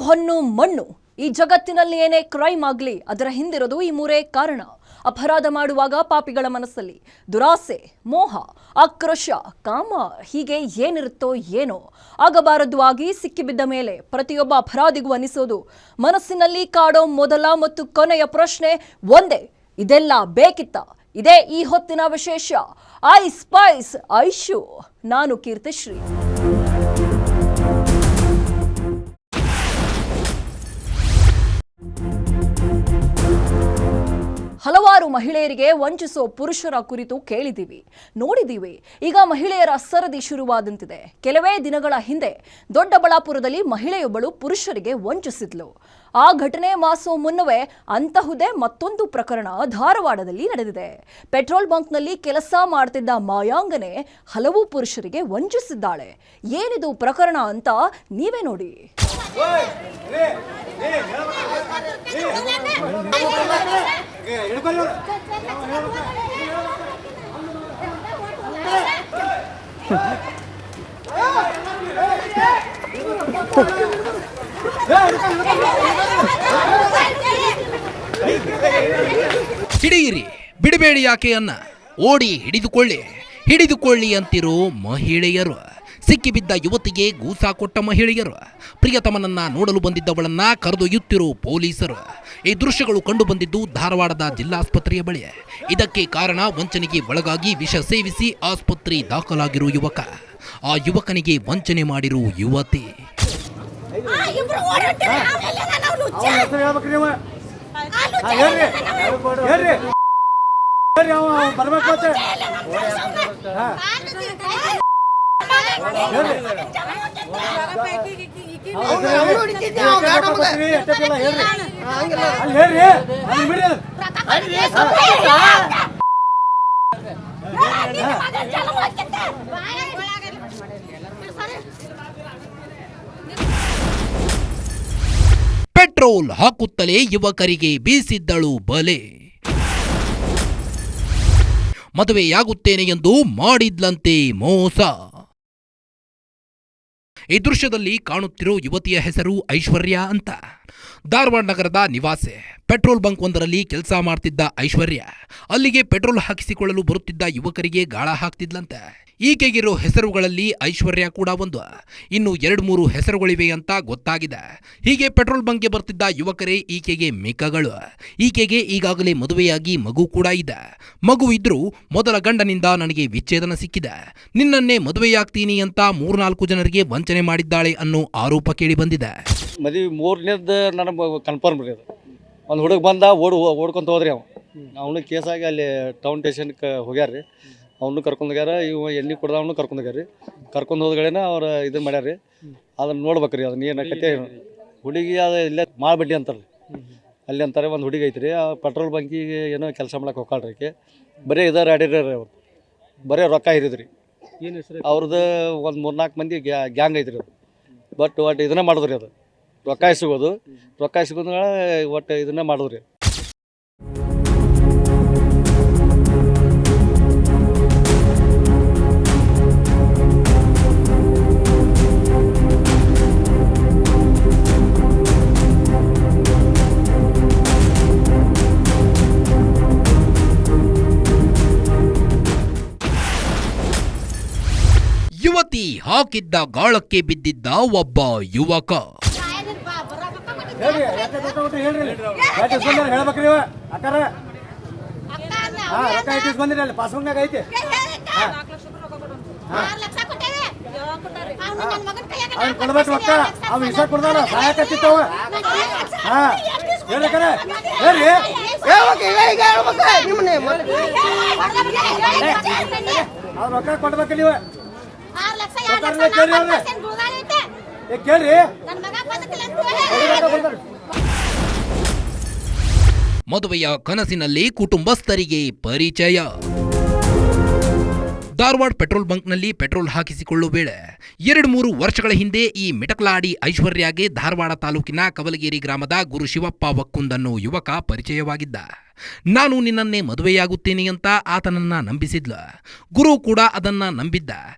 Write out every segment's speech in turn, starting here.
ಹೊನ್ನು ಮಣ್ಣು ಈ ಜಗತ್ತಿನಲ್ಲಿ ಏನೇ ಕ್ರೈಮ್ ಆಗಲಿ ಅದರ ಹಿಂದಿರೋದು ಈ ಮೂರೇ ಕಾರಣ. ಅಪರಾಧ ಮಾಡುವಾಗ ಪಾಪಿಗಳ ಮನಸ್ಸಲ್ಲಿ ದುರಾಸೆ, ಮೋಹ, ಆಕ್ರೋಶ, ಕಾಮ ಹೀಗೆ ಏನಿರುತ್ತೋ ಏನೋ ಆಗಬಾರದು ಆಗಿ ಸಿಕ್ಕಿಬಿದ್ದ ಮೇಲೆ ಪ್ರತಿಯೊಬ್ಬ ಅಪರಾಧಿಗೂ ಅನಿಸೋದು ಮನಸ್ಸಿನಲ್ಲಿ ಕಾಡೋ ಮೊದಲ ಮತ್ತು ಕೊನೆಯ ಪ್ರಶ್ನೆ ಒಂದೇ, ಇದೆಲ್ಲ ಬೇಕಿತ್ತ? ಇದೇ ಈ ಹೊತ್ತಿನ ವಿಶೇಷ ಐ ಸ್ಪೈಸ್ ಐಶು. ನಾನು ಕೀರ್ತಿಶ್ರೀ. ಹಲವಾರು ಮಹಿಳೆಯರಿಗೆ ವಂಚಿಸೋ ಪುರುಷರ ಕುರಿತು ಕೇಳಿದ್ದೀವಿ, ನೋಡಿದ್ದೀವಿ. ಈಗ ಮಹಿಳೆಯರ ಸರದಿ ಶುರುವಾದಂತಿದೆ. ಕೆಲವೇ ದಿನಗಳ ಹಿಂದೆ ದೊಡ್ಡಬಳ್ಳಾಪುರದಲ್ಲಿ ಮಹಿಳೆಯೊಬ್ಬಳು ಪುರುಷರಿಗೆ ವಂಚಿಸಿದ್ಲು. ಆ ಘಟನೆ ಮಾಸೋ ಮುನ್ನವೇ ಅಂತಹುದೇ ಮತ್ತೊಂದು ಪ್ರಕರಣ ಧಾರವಾಡದಲ್ಲಿ ನಡೆದಿದೆ. ಪೆಟ್ರೋಲ್ ಬಂಕ್ನಲ್ಲಿ ಕೆಲಸ ಮಾಡ್ತಿದ್ದ ಮಾಯಾಂಗನೆ ಹಲವು ಪುರುಷರಿಗೆ ವಂಚಿಸಿದ್ದಾಳೆ. ಏನಿದು ಪ್ರಕರಣ ಅಂತ ನೀವೇ ನೋಡಿ. ಹಿಡಿಯಿರಿ, ಬಿಡಬೇಡಿ ಯಾಕೆ ಅನ್ನ, ಓಡಿ ಹಿಡಿದುಕೊಳ್ಳಿ ಅಂತಿರೋ ಮಹಿಳೆಯರು, ಸಿಕ್ಕಿಬಿದ್ದ ಯುವತಿಗೆ ಗೂಸಾ ಕೊಟ್ಟ ಮಹಿಳೆಯರು, ಪ್ರಿಯತಮನನ್ನ ನೋಡಲು ಬಂದಿದ್ದವಳನ್ನ ಕರೆದೊಯ್ಯುತ್ತಿರೋ ಪೊಲೀಸರು. ಈ ದೃಶ್ಯಗಳು ಕಂಡು ಬಂದಿದ್ದು ಧಾರವಾಡದ ಜಿಲ್ಲಾಸ್ಪತ್ರೆಯ ಬಳಿ. ಇದಕ್ಕೆ ಕಾರಣ ವಂಚನೆಗೆ ಒಳಗಾಗಿ ವಿಷ ಸೇವಿಸಿ ಆಸ್ಪತ್ರೆ ದಾಖಲಾಗಿರೋ ಯುವಕ, ಆ ಯುವಕನಿಗೆ ವಂಚನೆ ಮಾಡಿರೋ ಯುವತಿ. ಪೆಟ್ರೋಲ್ ಹಾಕುತ್ತಲೇ ಯುವಕರಿಗೆ ಬೀಸಿದ್ದಳು ಬಲೆ. ಮದುವೆಯಾಗುತ್ತೇನೆ ಎಂದು ಮಾಡಿದ್ಲಂತೆ ಮೋಸ. ಈ ದೃಶ್ಯದಲ್ಲಿ ಕಾಣುತ್ತಿರೋ ಯುವತಿಯ ಹೆಸರು ಐಶ್ವರ್ಯ ಅಂತ. ಧಾರವಾಡ ನಗರದ ನಿವಾಸಿ. ಪೆಟ್ರೋಲ್ ಬಂಕ್ ಒಂದರಲ್ಲಿ ಕೆಲಸ ಮಾಡ್ತಿದ್ದ ಐಶ್ವರ್ಯ ಅಲ್ಲಿಗೆ ಪೆಟ್ರೋಲ್ ಹಾಕಿಸಿಕೊಳ್ಳಲು ಬರುತ್ತಿದ್ದ ಯುವಕರಿಗೆ ಗಾಳ ಹಾಕ್ತಿದ್ಲಂತೆ. ಈಕೆಗಿರೋ ಹೆಸರುಗಳಲ್ಲಿ ಐಶ್ವರ್ಯ ಕೂಡ ಒಂದು. ಇನ್ನು 2-3 ಹೆಸರುಗಳಿವೆ ಅಂತ ಗೊತ್ತಾಗಿದೆ. ಹೀಗೆ ಪೆಟ್ರೋಲ್ ಬಂಕ್ಗೆ ಬರ್ತಿದ್ದ ಯುವಕರೇ ಈಕೆಗೆ ಮಿಕ್ಕಗಳು. ಈಕೆಗೆ ಈಗಾಗಲೇ ಮದುವೆಯಾಗಿ ಮಗು ಕೂಡ ಇದೆ. ಮಗು ಇದ್ರೂ ಮೊದಲ ಗಂಡನಿಂದ ನನಗೆ ವಿಚ್ಛೇದನ ಸಿಕ್ಕಿದೆ, ನಿನ್ನನ್ನೇ ಮದುವೆಯಾಗ್ತೀನಿ ಅಂತ 3-4 ಜನರಿಗೆ ವಂಚನೆ ಮಾಡಿದ್ದಾಳೆ ಅನ್ನೋ ಆರೋಪ ಕೇಳಿ ಬಂದಿದೆ. ಮದುವೆ 3ನೇದು ನನಗೆ ಕನ್ಫರ್ಮ್ ರೀ. ಅದು ಒಂದು ಹುಡುಗ ಬಂದ ಓಡ್ಕೊಂತ ಹೋದ್ರಿ. ಅವನು ಕೇಸಾಗಿ ಅಲ್ಲಿ ಟೌನ್ ಸ್ಟೇಷನ್ಗೆ ಹೋಗ್ಯಾರ ರೀ. ಅವನು ಕರ್ಕೊಂಡು ಹೋಗ್ಯಾರ, ಇವ ಎಣ್ಣೆ ಕುಡ್ದವನು ಕರ್ಕೊಂಡು ಹೋಗ್ಯಾರ ರೀ. ಕರ್ಕೊಂಡು ಹೋದ್ಗಳೇನ ಅವ್ರು ಇದನ್ನು ಮಾಡ್ಯಾರ ರೀ. ಅದನ್ನು ನೋಡ್ಬೇಕು ರೀ, ಅದನ್ನ ಏನಕತ್ತೆ ಹುಡುಗಿ ಅದು ಇಲ್ಲೇ ಮಾಡ್ಬಿಡ್ಡಿ ಅಂತಾರೆ ಅಲ್ಲಿ ಅಂತಾರೆ. ಒಂದು ಹುಡುಗಿ ಐತ್ರಿ, ಆ ಪೆಟ್ರೋಲ್ ಬಂಕಿಗೆ ಏನೋ ಕೆಲಸ ಮಾಡಕ್ಕೆ ಹೋಗ್ಕಾಳ್ರಿ. ಆಕೆ ಬರೀ ಇದಾರೆ ಆಡಿರ ಅವ್ರು, ಬರೀ ರೊಕ್ಕ ಹಿರಿದ್ರಿ. ಏನು ಹೆಸರು ಅವ್ರದ್ದು? ಒಂದು 3-4 ಮಂದಿ ಗ್ಯಾಂಗ್ ಐತ್ರಿ ಅದು. ಬಟ್ ಒಟ್ಟು ಇದನ್ನ ಮಾಡಿದ್ರಿ, ಅದು ರೊಕ್ಕ ಸಿಗೋದು ಒಟ್ಟು ಇದನ್ನ ಮಾಡಿದ್ರಿ. ಯುವತಿ ಹಾಕಿದ್ದ ಗಾಳಕ್ಕೆ ಬಿದ್ದಿದ್ದ ಒಬ್ಬ ಯುವಕ. ಮದುವೆಯ ಕನಸಿನಲ್ಲಿ ಕುಟುಂಬಸ್ಥರಿಗೆ ಪರಿಚಯ. ಧಾರವಾಡ ಪೆಟ್ರೋಲ್ ಬಂಕ್ನಲ್ಲಿ ಪೆಟ್ರೋಲ್ ಹಾಕಿಸಿಕೊಳ್ಳುವ ವೇಳೆ 2-3 ವರ್ಷಗಳ ಹಿಂದೆ ಈ ಮಿಟಕಲಾಡಿ ಐಶ್ವರ್ಯಗೆ ಧಾರವಾಡ ತಾಲೂಕಿನ ಕವಲಗೇರಿ ಗ್ರಾಮದ ಗುರು ಶಿವಪ್ಪ ವಕ್ಕುಂದ್ ಅನ್ನೋ ಯುವಕ ಪರಿಚಯವಾಗಿದ್ದ. ನಾನು ನಿನ್ನನ್ನೇ ಮದುವೆಯಾಗುತ್ತೇನೆ ಅಂತ ಆತನನ್ನ ನಂಬಿಸಿದ್ಲು. ಗುರು ಕೂಡ ಅದನ್ನ ನಂಬಿದ್ದ.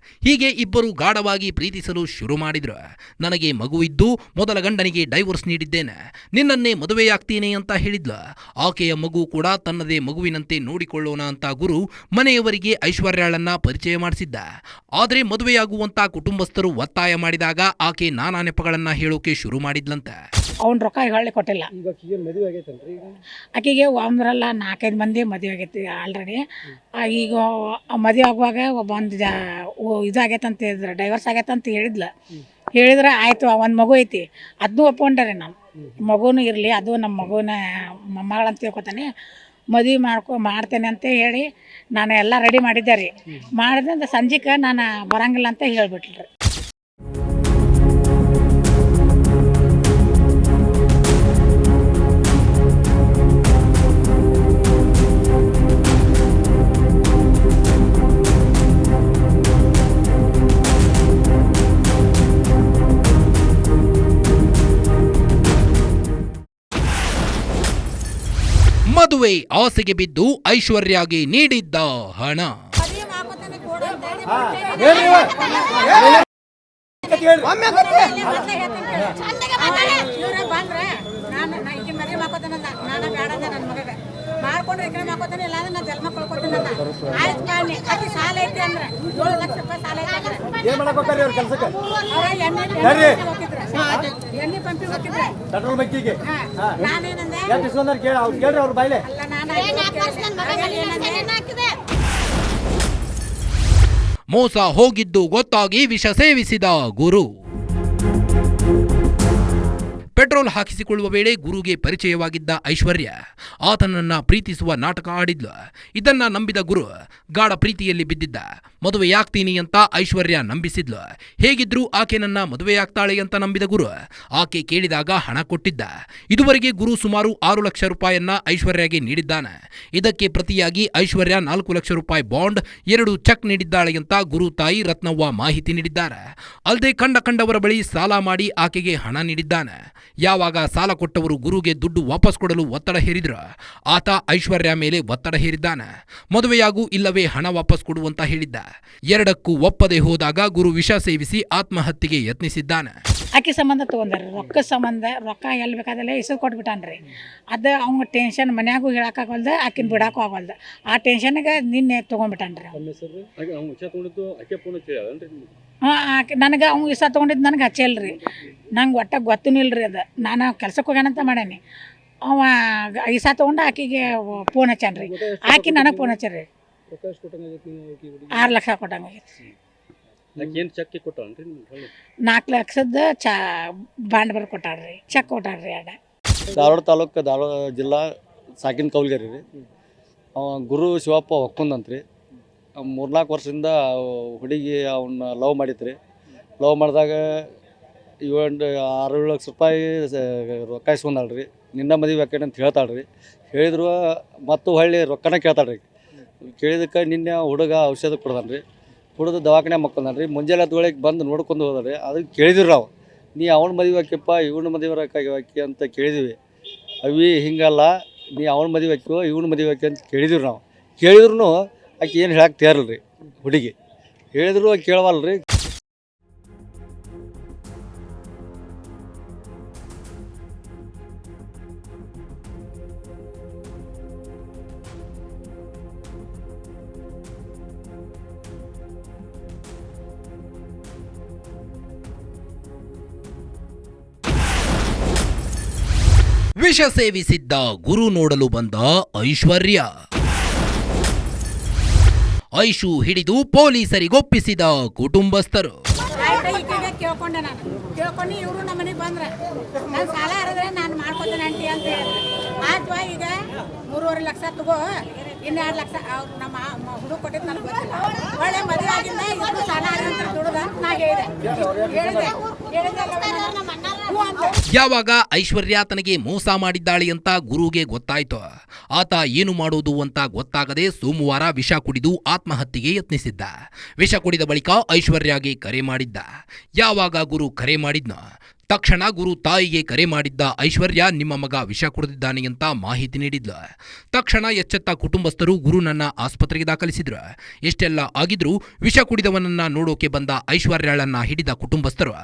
ಹೀಗೆ ಇಬ್ಬರು ಗಾಢವಾಗಿ ಪ್ರೀತಿಸಲು ಶುರು ಮಾಡಿದ್ರು. ನನಗೆ ಮಗು ಇದ್ದು ಮೊದಲ ಗಂಡನಿಗೆ ಡೈವೋರ್ಸ್ ನೀಡಿದ್ದೇನೆ, ನಿನ್ನನ್ನೇ ಮದುವೆಯಾಗ್ತೀನಿ ಅಂತ ಹೇಳಿದ್ಲು. ಆಕೆಯ ಮಗು ಕೂಡ ತನ್ನದೇ ಮಗುವಿನಂತೆ ನೋಡಿಕೊಳ್ಳೋಣ ಅಂತ ಗುರು ಮನೆಯವರಿಗೆ ಐಶ್ವರ್ಯಾಳನ್ನ ಪರಿಚಯ ಮಾಡಿಸಿದ್ದ. ಆದರೆ ಮದುವೆಯಾಗುವಂತ ಕುಟುಂಬಸ್ಥರು ಒತ್ತಾಯ ಮಾಡಿದಾಗ ಆಕೆ ನಾನಾ ನೆಪಗಳನ್ನ ಹೇಳೋಕೆ ಶುರು ಮಾಡಿದ್ಲಂತೆ. ಅವ್ನು ರೊಕ್ಕ ಹೊಳ್ಳಿ ಕೊಟ್ಟಿಲ್ಲ. ಆಕೆಗೆ ಒಂದರಲ್ಲ 4-5 ಮಂದಿ ಮದುವೆ ಆಗೈತಿ ಆಲ್ರೆಡಿ. ಈಗ ಮದುವೆ ಆಗುವಾಗ ಒಂದು ಇದಾಗೈತೆ ಅಂತ ಹೇಳಿದ್ರೆ, ಡೈವರ್ಸ್ ಆಗೈತೆ ಅಂತ ಹೇಳಿದ್ರೆ ಆಯಿತು, ಒಂದು ಮಗು ಐತಿ ಅದನ್ನೂ ಒಪ್ಕೊಂಡ್ರೆ ನಾನು, ಮಗುನೂ ಇರಲಿ, ಅದು ನಮ್ಮ ಮಗುನ ಮೊಮ್ಮಗಳಂತ ತಿಳ್ಕೊತಾನೆ, ಮದುವೆ ಮಾಡ್ತೇನೆ ಅಂತ ಹೇಳಿ ನಾನು ಎಲ್ಲ ರೆಡಿ ಮಾಡಿದ್ದೆ ರೀ. ಮಾಡಿದ್ರೆ ಸಂಜೆಗೆ ನಾನು ಬರಂಗಿಲ್ಲ ಅಂತ ಹೇಳಿಬಿಟ್ರಿ. ಮದುವೆ ಆಸೆಗೆ ಬಿದ್ದು ಐಶ್ವರ್ಯಾಗೆ ನೀಡಿದ್ದ ಹಣ. ಮಾಡ್ಕೊಂಡ್ರೆ ಈ ಕಡೆ ಮಾಡ್ಕೊತಾನೆ, ಇಲ್ಲ ಅಂದ್ರೆ ನಾನು ಜನ್ಮ ಕೊಡ್ಕೊತೀನಿ ಅಂತ. ಆಯ್ತು ಕಾಣಿ ಅತಿ ಸಾಲ ಐತಿ ಅಂದ್ರೆ 7 ಲಕ್ಷ ರೂಪಾಯಿ ಸಾಲ ಐತಿ ಅಂದ್ರೆ ಏನ್ ಮಾಡಕ್ ಹೋಗ್ತಾರೆ ಅವ್ರ ಕೆಲ್ಸಕ್ಕೆ? ಎಣ್ಣೆ ಪಂಪಿ ಹೋಗಿದ್ರೆ ಪೆಟ್ರೋಲ್ ಬಂಕಿಗೆ ನಾನೇನಂದೆ ಯಾಕೆ ಇಸ್ಕೊಂಡ್ರೆ ಕೇಳ್ರಿ ಅವ್ರ ಬಾಯ್ಲೆ. ಅಲ್ಲ ನಾನು ಮೋಸ ಹೋಗಿದ್ದು ಗೊತ್ತಾಗಿ ವಿಷ ಸೇವಿಸಿದ ಗುರು. ಪೆಟ್ರೋಲ್ ಹಾಕಿಸಿಕೊಳ್ಳುವ ವೇಳೆ ಗುರುಗೆ ಪರಿಚಯವಾಗಿದ್ದ ಐಶ್ವರ್ಯ ಆತನನ್ನ ಪ್ರೀತಿಸುವ ನಾಟಕ ಆಡಿದ್ಲು. ಇದನ್ನ ನಂಬಿದ ಗುರು ಗಾಢ ಪ್ರೀತಿಯಲ್ಲಿ ಬಿದ್ದಿದ್ದ. ಮದುವೆಯಾಗ್ತೀನಿ ಅಂತ ಐಶ್ವರ್ಯ ನಂಬಿಸಿದ್ಲು. ಹೇಗಿದ್ರೂ ಆಕೆ ನನ್ನ ಮದುವೆಯಾಗ್ತಾಳೆ ಅಂತ ನಂಬಿದ ಗುರು ಆಕೆ ಕೇಳಿದಾಗ ಹಣ ಕೊಟ್ಟಿದ್ದ. ಇದುವರೆಗೆ ಗುರು ಸುಮಾರು 6 ಲಕ್ಷ ರೂಪಾಯಿಯನ್ನ ಐಶ್ವರ್ಯಗೆ ನೀಡಿದ್ದಾನೆ. ಇದಕ್ಕೆ ಪ್ರತಿಯಾಗಿ ಐಶ್ವರ್ಯ 4 ಲಕ್ಷ ರೂಪಾಯಿ ಬಾಂಡ್, 2 ಚೆಕ್ ನೀಡಿದ್ದಾಳೆ ಅಂತ ಗುರು ತಾಯಿ ರತ್ನವ್ವ ಮಾಹಿತಿ ನೀಡಿದ್ದಾರೆ. ಅಲ್ಲದೆ ಕಂಡವರ ಬಳಿ ಸಾಲ ಮಾಡಿ ಆಕೆಗೆ ಹಣ ನೀಡಿದ್ದಾನೆ. ಯಾವಾಗ ಸಾಲ ಕೊಟ್ಟವರು ಗುರುಗೆ ದುಡ್ಡು ವಾಪಸ್ ಕೊಡಲು ಒತ್ತಡ ಹೇರಿದ್ರ ಆತ ಐಶ್ವರ್ಯ ಮೇಲೆ ಒತ್ತಡ ಹೇರಿದ್ದಾನೆ. ಮದುವೆಯಾಗೂ ಇಲ್ಲವೇ ಹಣ ವಾಪಸ್ ಕೊಡುವಂತ ಹೇಳಿದ್ದ. ಎರಡಕ್ಕೂ ಒಪ್ಪದೆ ಹೋದಾಗ ಗುರು ವಿಷ ಸೇವಿಸಿ ಆತ್ಮಹತ್ಯೆಗೆ ಯತ್ನಿಸಿದ್ದಾನೆ. ಆಕೆ ಸಂಬಂಧ ತೊಗೊಂಡ್ರಿ, ರೊಕ್ಕ ಸಂಬಂಧ ರೊಕ್ಕ ಎಲ್ಲಿ ಬೇಕಾದಲ್ಲೇ ಇಸು ಕೊಟ್ಬಿಟ್ಟಾನ್ರಿ. ಅದು ಅವ್ನ ಟೆನ್ಷನ್ ಮನ್ಯಾಗೂ ಹೇಳಕ್ಕಾಗಲ್ದ, ಆಕಿನ ಬಿಡಾಕು ಆಗಲ್ದ. ಆ ಟೆನ್ಷನ್ಗೆ ನಿನ್ನೆ ತೊಗೊಂಡ್ಬಿಟ್ಟಾನ್ರಿ. ಆಕೆ ನನಗೆ ಅವ್ನು ಇಸ ತೊಗೊಂಡಿದ್ದು ನನಗೆ ಹಚ್ಚಲ್ರಿ, ನಂಗೆ ಒಟ್ಟ ಗೊತ್ತೂ ಇಲ್ರಿ. ಅದು ನಾನು ಕೆಲ್ಸಕ್ಕೆ ಹೋಗ್ಯಾನಂತ ಮಾಡೇನಿ. ಅವ ಇಸ ತೊಗೊಂಡು ಆಕೆಗೆ ಫೋನ್ ಹಚ್ಚಾನ್ರಿ. ಆಕೆ ನನಗೆ ಫೋನ್ ಹಚ್ಚಾರಿ. 6 ಲಕ್ಷ ಕೊಟ್ಟಂಗಾಗೈತಿ. 4 ಲಕ್ಷದ ಬಾಂಡ್ ಬರ್ ಕೊಟ್ಟಾರ್ರಿ, ಚೆಕ್ ಕೊಟ್ಟಾರ್ರಿ. ಧಾರವಾಡ ತಾಲೂಕು, ಧಾರವಾಡ ಜಿಲ್ಲಾ ಸಾಕಿನ ಕೌಲ್ಗೇರಿ ರೀ. ಗುರು ಶಿವಪ್ಪ ಒಕ್ಕೊಂದಂತ್ರಿ. 3-4 ವರ್ಷದಿಂದ ಹುಡುಗಿ ಅವನ್ನ ಲವ್ ಮಾಡಿತ್ರಿ. ಲವ್ ಮಾಡಿದಾಗ 6-7 ಲಕ್ಷ ರೂಪಾಯಿ ರೊಕ್ಕ ಇಸ್ಕೊಂಡಾಳ್ರಿ. ನಿನ್ನ ಮದುವೆ ಆಕೈತೆ ಅಂತ ಹೇಳ್ತಾಳ್ರಿ. ಹೇಳಿದ್ರು ಮತ್ತು ಹೊಳ್ಳಿ ರೊಕ್ಕನ ಕೇಳ್ತಾಳ್ರಿ. ಕೇಳಿದಕ್ಕೆ ನಿನ್ನೆ ಹುಡುಗ ಔಷಧ ಕೊಡ್ದಾನ್ರಿ. ಕುಡಿದು ದವಾಖಾನೆ ಮಕ್ಕೊಂದಾನ್ರಿ. ಮುಂಜಾನೆ ಹೊತ್ತಿಗೆ ಬಂದು ನೋಡ್ಕೊಂಡು ಹೋದ್ರಿ. ಅದಕ್ಕೆ ಕೇಳಿದ್ವಿ ನಾವು, ನೀ ಅವನ ಮದುವೆ ಹಾಕಿಪ್ಪ ಇವನ ಮದುವೆ ಹಾಕಿ ಅಂತ ಕೇಳಿದ್ವಿ. ಅವಿ ಹಿಂಗಲ್ಲ, ನೀ ಅವನ ಮದುವೆ ಹಾಕಿವೋ ಇವನ ಮದುವೆ ಹಾಕಿ ಅಂತ ಕೇಳಿದ್ವಿ ನಾವು. ಕೇಳಿದ್ರು ಆಕೆ ಏನು ಹೇಳಕ್ಕೆ ತಯಾರಿಲ್ರಿ. ಹುಡುಗಿ ಹೇಳಿದ್ರು ಕೇಳವಲ್ರಿ. ವಿಷ ಸೇವಿಸಿದ್ದ ಗುರು ನೋಡಲು ಬಂದ ಐಶ್ವರ್ಯ. ಐಶು ಹಿಡಿದು ಪೊಲೀಸರಿಗೊಪ್ಪಿಸಿದ ಕುಟುಂಬಸ್ಥರು. ಕೇಳ್ಕೊಂಡೆ ನಾನು, ಕೇಳ್ಕೊಂಡು ಇವರು ನಮ್ಮ ಮನೆಗೆ ಬಂದ್ರೆ ನಾನು ಸಾಲ ಹರಿದ್ರೆ ನಾನು ಮಾಡ್ಕೊತೇನೆ ಆಂಟಿ ಅಂತ ಹೇಳಿದ್ರು. ಆಯ್ತು, ಈಗ 3.5 ಲಕ್ಷ ತಗೋ, 2 ಲಕ್ಷ ಅವ್ರು ನಮ್ಮ ಹುಡುಗ ಕೊಟ್ಟಿದ್ದು ನನಗೆ ಗೊತ್ತಿಲ್ಲ. ಒಳ್ಳೆ ಮದುವೆ ಆಗಿಂದ ಇವರು ಸಾಲ ಹರಿದ್ರೆ ದುಡ್ದು ಅಂತ ನಾ ಹೇಳಿದೆ. ಯಾವಾಗ ಐಶ್ವರ್ಯ ತನಗೆ ಮೋಸ ಮಾಡಿದ್ದಾಳೆ ಅಂತ ಗುರುಗೆ ಗೊತ್ತಾಯ್ತು, ಆತ ಏನು ಮಾಡೋದು ಅಂತ ಗೊತ್ತಾಗದೆ ಸೋಮವಾರ ವಿಷ ಕುಡಿದು ಆತ್ಮಹತ್ಯೆಗೆ ಯತ್ನಿಸಿದ್ದ. ವಿಷ ಕುಡಿದ ಬಳಿಕ ಐಶ್ವರ್ಯಗೆ ಕರೆ ಮಾಡಿದ್ದ. ಯಾವಾಗ ಗುರು ಕರೆ ಮಾಡಿದ್ನೋ ತಕ್ಷಣ ಗುರು ತಾಯಿಗೆ ಕರೆ ಮಾಡಿದ್ದ ಐಶ್ವರ್ಯ ನಿಮ್ಮ ಮಗ ವಿಷ ಕುಡಿದಿದ್ದಾನೆ ಅಂತ ಮಾಹಿತಿ ನೀಡಿದ್ಲು. ತಕ್ಷಣ ಎಚ್ಚೆತ್ತ ಕುಟುಂಬಸ್ಥರು ಗುರುನನ್ನ ಆಸ್ಪತ್ರೆಗೆ ದಾಖಲಿಸಿದ್ರು. ಎಷ್ಟೆಲ್ಲ ಆಗಿದ್ರೂ ವಿಷ ಕುಡಿದವನನ್ನ ನೋಡೋಕೆ ಬಂದ ಐಶ್ವರ್ಯಳನ್ನ ಹಿಡಿದ ಕುಟುಂಬಸ್ಥರು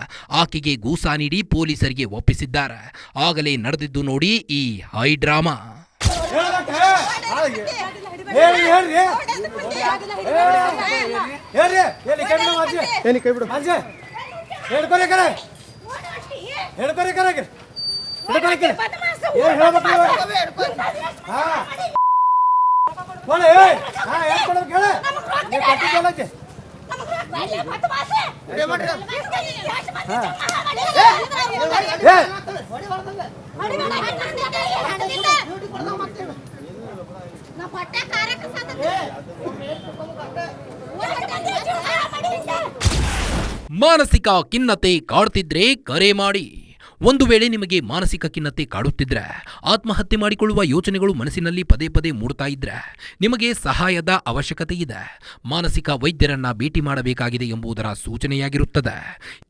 ಆಕೆಗೆ ಗೂಸ ನೀಡಿ ಪೊಲೀಸರಿಗೆ ಒಪ್ಪಿಸಿದ್ದಾರೆ. ಆಗಲೇ ನಡೆದಿದ್ದು ನೋಡಿ ಈ ಹೈ ಡ್ರಾಮಾ. ಹೇಳ್ರಿ ಹೇಳಿ ಕೈ ಬಿಡು ಮಾಜಿ ಏನಿ ಕೈ ಬಿಡು ಮಾಜಿ ಹೇಳ್ಕೊರೆ ಕರೆ ಹೇಳ್ಕೊರೆ ಕರೆ ಹೇಳ್ಕೊರೆ ಕರೆ ಏನು ಹೇಳ್ಬೇಕು ಹಾ बोले ए हां यार कोण केळे ये कट्टी बोलायचे ಮಾನಸಿಕ ಖಿನ್ನತೆ ಕಾಡುತ್ತಿದ್ರೆ ಕರೆ ಮಾಡಿ. ಒಂದು ವೇಳೆ ನಿಮಗೆ ಮಾನಸಿಕ ಖಿನ್ನತೆ ಕಾಡುತ್ತಿದ್ರೆ, ಆತ್ಮಹತ್ಯೆ ಮಾಡಿಕೊಳ್ಳುವ ಯೋಚನೆಗಳು ಮನಸ್ಸಿನಲ್ಲಿ ಪದೇ ಪದೇ ಮೂಡ್ತಾ ಇದ್ರೆ ನಿಮಗೆ ಸಹಾಯದ ಅವಶ್ಯಕತೆ ಇದೆ. ಮಾನಸಿಕ ವೈದ್ಯರನ್ನ ಭೇಟಿ ಮಾಡಬೇಕಾಗಿದೆ ಎಂಬುದರ ಸೂಚನೆಯಾಗಿರುತ್ತದೆ.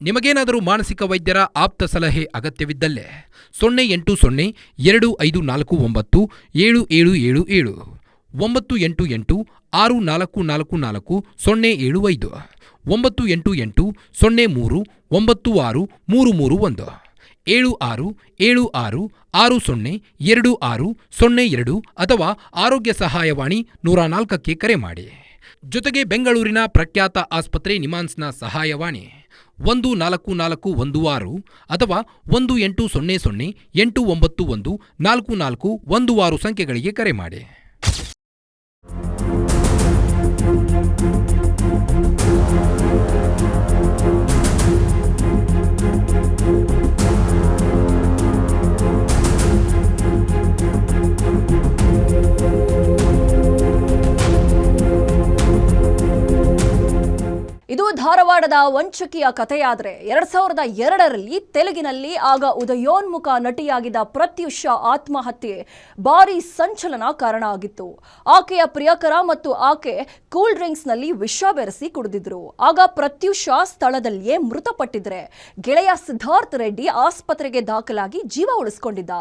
ನಿಮಗೇನಾದರೂ ಮಾನಸಿಕ ವೈದ್ಯರ ಆಪ್ತ ಸಲಹೆ ಅಗತ್ಯವಿದ್ದಲ್ಲಿ 0884497777 988 6444 075 988 03 96 331 7676602602 ಅಥವಾ ಆರೋಗ್ಯ ಸಹಾಯವಾಣಿ 104ಕ್ಕೆ ಕರೆ ಮಾಡಿ. ಜೊತೆಗೆ ಬೆಂಗಳೂರಿನ ಪ್ರಖ್ಯಾತ ಆಸ್ಪತ್ರೆ ನಿಮಾನ್ಸ್ನ ಸಹಾಯವಾಣಿ 14416 ಅಥವಾ 1800 891 4416 ಸಂಖ್ಯೆಗಳಿಗೆ ಕರೆ ಮಾಡಿ. ಇದು ಧಾರವಾಡದ ವಂಚಕಿಯ ಕಥೆಯಾದರೆ 2002ರಲ್ಲಿ ತೆಲುಗಿನಲ್ಲಿ ಆಗ ಉದಯೋನ್ಮುಖ ನಟಿಯಾಗಿದ್ದ ಪ್ರತ್ಯುಷಾ ಆತ್ಮಹತ್ಯೆ ಭಾರೀ ಸಂಚಲನ ಕಾರಣ ಆಗಿತ್ತು. ಆಕೆಯ ಪ್ರಿಯಕರ ಮತ್ತು ಆಕೆ ಕೂಲ್ ಡ್ರಿಂಕ್ಸ್ನಲ್ಲಿ ವಿಷ ಬೆರೆಸಿ ಕುಡಿದಿದ್ರು. ಆಗ ಪ್ರತ್ಯುಷಾ ಸ್ಥಳದಲ್ಲಿಯೇ ಮೃತಪಟ್ಟಿದ್ರೆ ಗೆಳೆಯ ಸಿದ್ಧಾರ್ಥ್ ರೆಡ್ಡಿ ಆಸ್ಪತ್ರೆಗೆ ದಾಖಲಾಗಿ ಜೀವ ಉಳಿಸಿಕೊಂಡಿದ್ದ.